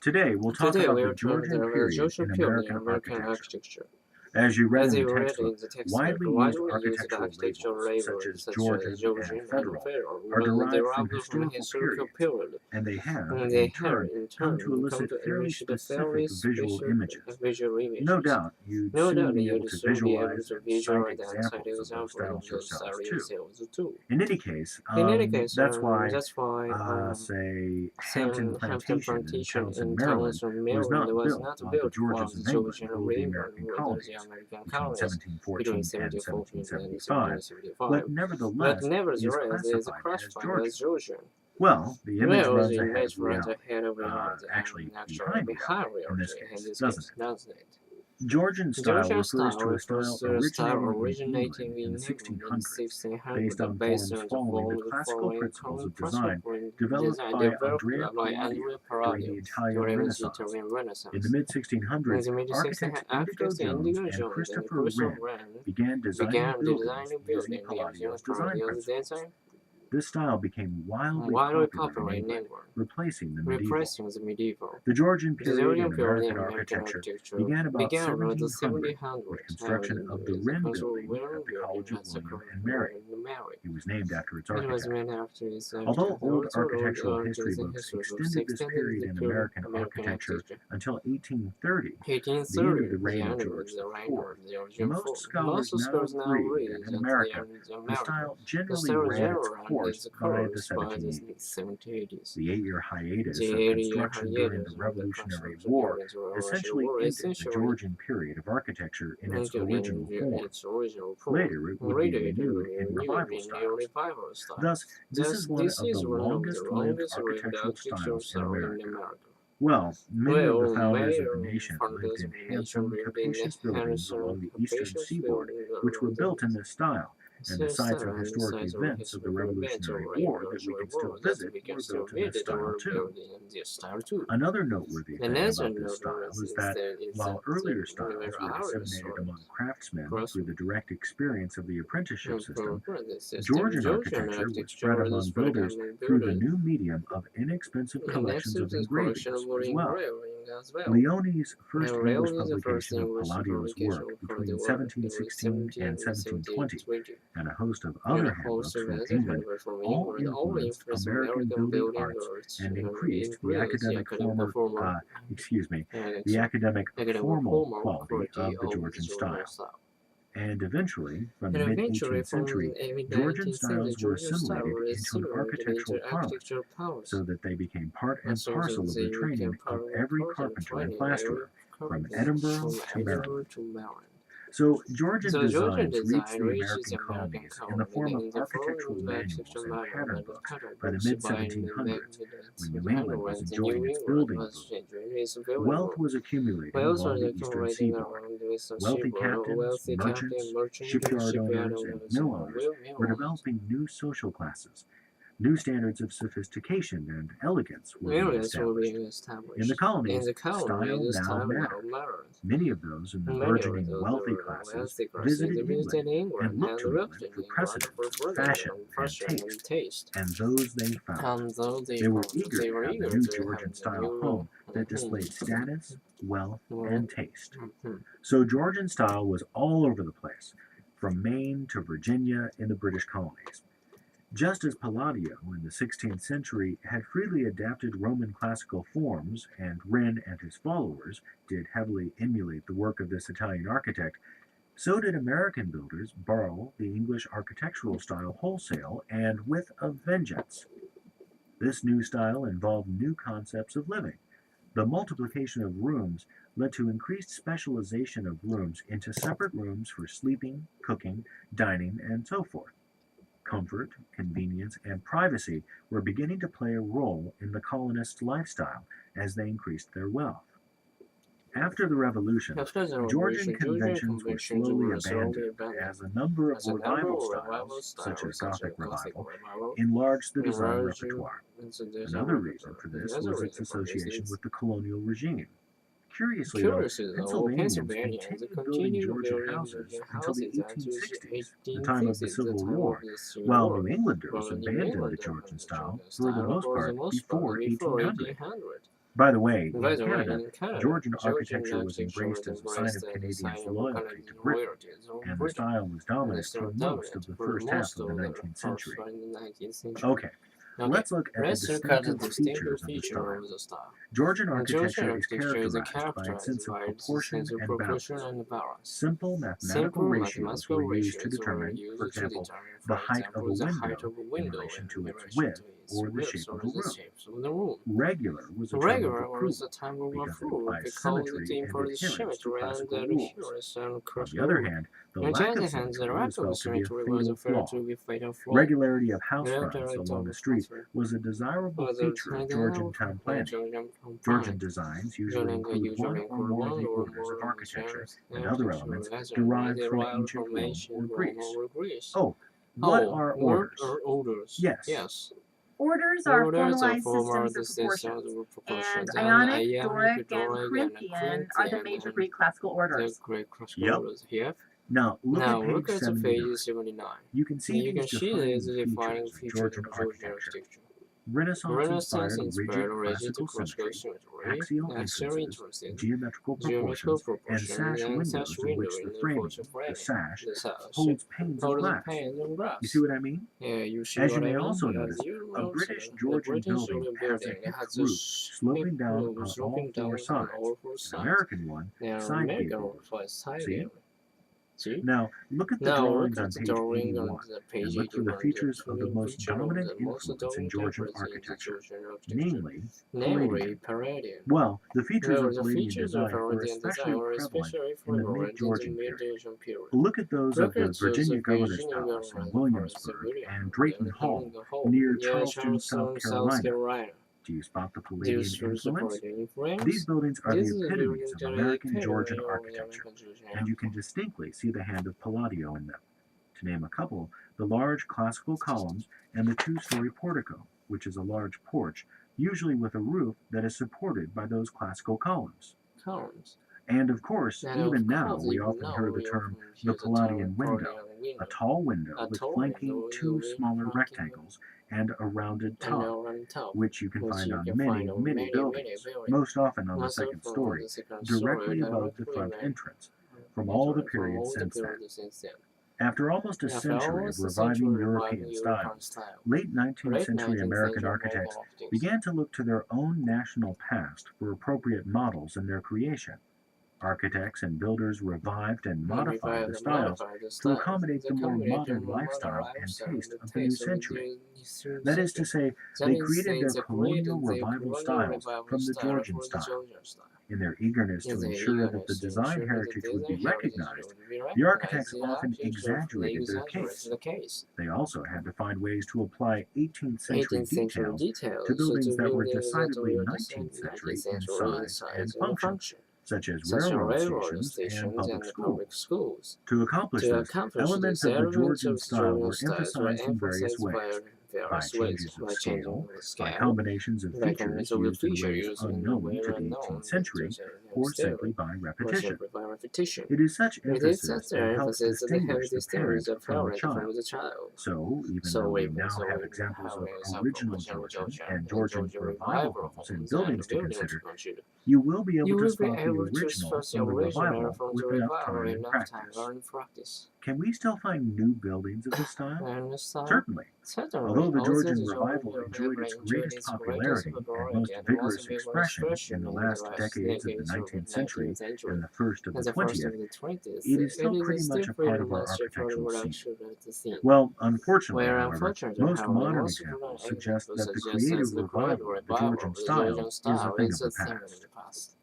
Today, we'll talk Today about we the are talking Georgian about the period Georgian in period in American American architecture. architecture. As you read As in the you read textbook, in the textbook, widely used widely used architectural architectural labels, such labels as such as Georgian and Georgian and Federal, Federal are were derived from derived from a historical historical periods, period, and they have, and they in have turn, in come to turn come elicit to fairly elicit a specific fairly visual specific images. visual No images. doubt, you'd No soon doubt be able you'd to soon be able visualize to and cite visualize and cite examples of those examples of styles those yourselves, styles too. yourselves too. In any case, In any case, that's why, that's why say, Hampton Sam Hampton Plantation in Plantation Townsend, in Maryland, Townsend, was Maryland not was built not while the built while Georges the of England Georgian of ruled the England American were the colonies American between colonies between 1714 and 1714 and 1775, 1775. but But nevertheless is nevertheless, it is classified as classified as Georgian. Georgian. Well, the image Well, runs the ahead of image runs reality, ahead of reality, actually actually behind behind reality in this reality in case, this doesn't case, it? doesn't it? Georgian style Georgian refers style to a refers style to a style originating in England originating in the in England in 1600s, 1600, based on based forms on the following the form classical following principles of principle design for developed design by developed Andrea by Palladio Andrea during Palladio the Italian during the Renaissance. Italian In the Renaissance. In mid-1600s, the mid-1600s, architects Indigo architects Jones Indigo and Jones and Christopher Christopher Wren Wren began designing began buildings designing using buildings using Palladio's design Palladio's principles. design This style became wildly widely popular in popular in England, England, replacing the medieval. replacing the medieval. The Georgian The period Georgian in period in American American architecture architecture began about began around the 1700 with 1700s, construction of the the Wren Council Building Wren at the building College of at the William and Mary. Mary. It was named after its It was architect. named after its Although architect. old Also, architectural history architects and books history books extended this extended period the in period American American architecture architecture. until 1830, the end of 1830, the reign the of end of George the reign IV, of George most IV. scholars Most now scholars now agree agree that in that America, the America, style the generally style ran its generally course is by the course by the 1780s. 1780s. The 8-year hiatus The of 80-year construction during the hiatus of the Revolutionary construction War during the Revolutionary essentially War ended the essentially Georgian period of architecture in its ended original in form. its original form. Later, it would be Later, it renewed in renewed revival in new styles. revival style. Thus, this Thus, is one this of the is one of the longest-lived longest-lived architectural architectural styles in styles in America. America. Well, many of the Well, founders of mayor the nation lived founders in of the nation handsome, lived in capacious buildings Henderson, along the eastern capacious seaboard, buildings which were along built in the this style, and the sites of and the historic size of events of the historical events of Revolutionary the War that we Revolutionary can still War that visit we can were still built in this visit style were too. built in this style too. Another noteworthy thing Another about this style notice is is that that it's while earlier styles were our disseminated among stories. craftsmen through the direct experience of the apprenticeship system, The system, Georgian Georgian architecture was spread architecture is among spread builders among through the builders. new medium of inexpensive And collections next of is this collection engravings of as well. engraving as well. Leone's first And English Leone is the first publication of English Palladio's publication work for the between work between 1716 and 1720, 1720. and a host of And other a host handbooks of from other England, handbooks from all England, all influenced influenced American American building building arts arts and and increased the academic academic formal formal quality quality of the of the Georgian Georgian style. style. And eventually, from the And eventually, mid-18th from century, the mid Georgian 19th century, styles were Georgian style assimilated was into an assimilated architectural into parlance, architectural powers. so that they became part and So parcel of the they became training part of of the every person carpenter and training plasterer, from from Edinburgh to Maryland. Edinburgh to Maryland. So Georgian So Georgian designs reached design the reaches American the American colonies in the form of colony in the form architectural of manuals and pattern books by the books by mid-1700s, when New England was the enjoying New its England building was boom. enjoying its building Wealth boom. was accumulating Wales along was the eastern accumulating seaboard. around the eastern Wealthy seaboard. captains, Wealthy captain, merchants, merchant, shipyard owners, and owners, mill and owners mill were owners. developing new social classes. New standards of sophistication and elegance were being established. In the colonies, style now mattered. Many of those in the burgeoning wealthy classes visited England and looked to England for precedent, fashion, and taste. And those they found. They were eager to have a new Georgian-style home that displayed status, wealth, and taste. So Georgian style was all over the place, from Maine to Virginia in the British colonies. Just as Palladio in the 16th century had freely adapted Roman classical forms, and Wren and his followers did heavily emulate the work of this Italian architect, so did American builders borrow the English architectural style wholesale and with a vengeance. This new style involved new concepts of living. The multiplication of rooms led to increased specialization of rooms into separate rooms for sleeping, cooking, dining, and so forth. Comfort, convenience, and privacy were beginning to play a role in the colonists' lifestyle as they increased their wealth. After the Revolution, Georgian conventions were slowly abandoned as a number of revival styles, such as Gothic revival, enlarged the design repertoire. Another reason for this was its association with the colonial regime. Curiously, though, Pennsylvanians continued building Georgian houses until the 1860s, the time of the Civil War, while New Englanders abandoned the Georgian style for the most part before 1800. By the way, By in the way, Canada, in Canada, Georgian architecture was embraced as a sign of the Canadians' sign of loyalty to Canadian Britain, loyalty to and the Britain, style was and the dominant style for most of the for first half most of the of the 19th century. first in the 19th century. Okay, Okay, let's look at the let's look at the distinctive distinctive features of the feature style. of the style. Georgian Georgian architecture is architecture is characterized by its sense of proportion sense of and proportion balance. and balance. Simple mathematical Simple ratios mathematical were used to ratios were determine, used for to example, determine, the for height of a example, the height window of a in window relation to in its relation width to its or the width shape or of a the room. shape of the room. Regular was a term of Regular was approval a type of because it approval implies because symmetry it and imparts adherence to symmetry and classical rules. adherence and On the classical other rules. hand, the On the lack other of hand, the symmetry lack was of felt to be a symmetry was fatal felt flaw. to be a fatal flaw. Regularity of house fronts Regularity along of the street house was a desirable was feature of Georgian town planning. Georgian designs usually include one or more of the orders of architecture and other elements derived from ancient Rome or Greece. Oh, what are orders? Yes. Orders are formalized systems of proportions, and Ionic, Doric, and Corinthian are the major Greek classical orders. Yep. Now, look at page 79. 79. You can see these defining features of Georgian architecture. Renaissance-inspired rigid classical symmetry, axial entrances, geometrical proportions, and sash windows in which the framing, the sash, holds panes of glass. You see what I mean? Yeah, you see As what you may I mean? also notice, a British Georgian building has a hipped roof sloping down on all four sides. An American one, side gable. See? Now, look at the drawings on page 81 and look for the features of the most dominant influence in Georgian architecture, namely Palladian. Well, the features of Palladian design were especially prevalent in the mid-Georgian period. Look at those of the Virginia Governor's Palace in Williamsburg and Drayton Hall near Charleston, South Carolina. Do you spot the Palladian influence? These buildings are the epitomes of American Georgian architecture, and you can distinctly see the hand of Palladio in them. To name a couple, the large classical columns and the two-story portico, which is a large porch, usually with a roof that is supported by those classical columns. And of course, even now, we often hear the term the Palladian window, a tall window with flanking two smaller rectangles and a rounded top, which you can find on many buildings, most often on the second story, directly above the front entrance, from all the periods since then. After almost a century of reviving European styles, late 19th century American architects began to look to their own national past for appropriate models in their creation. Architects and builders revived and modified the styles to accommodate the more modern lifestyle and taste of the new century. That is to say, they created their colonial revival styles from the Georgian style. In their eagerness to ensure that the design heritage would be recognized, the architects often exaggerated their case. They also had to find ways to apply 18th century details to buildings that were decidedly 19th century in size and function, such as railroad stations and public schools. To accomplish this, elements of the Georgian style were emphasized in various ways. By changes of scale, by combinations of features used in ways unknown to the 18th century, or simply by repetition. It is such emphasis that helps distinguish the parent from the child. So, even though we now have examples of original Georgian and Georgian revival homes and buildings to consider, you will be able to spot the original from the revival with enough time and practice. Can we still find new buildings of this style? Certainly. Although the Georgian revival enjoyed its greatest popularity and most vigorous expression in the last decades of the 19th century and the first of the 20th, it is still pretty much a part of our architectural scene. Well, unfortunately, however, most modern examples suggest that the creative revival of the Georgian style is a thing of the past.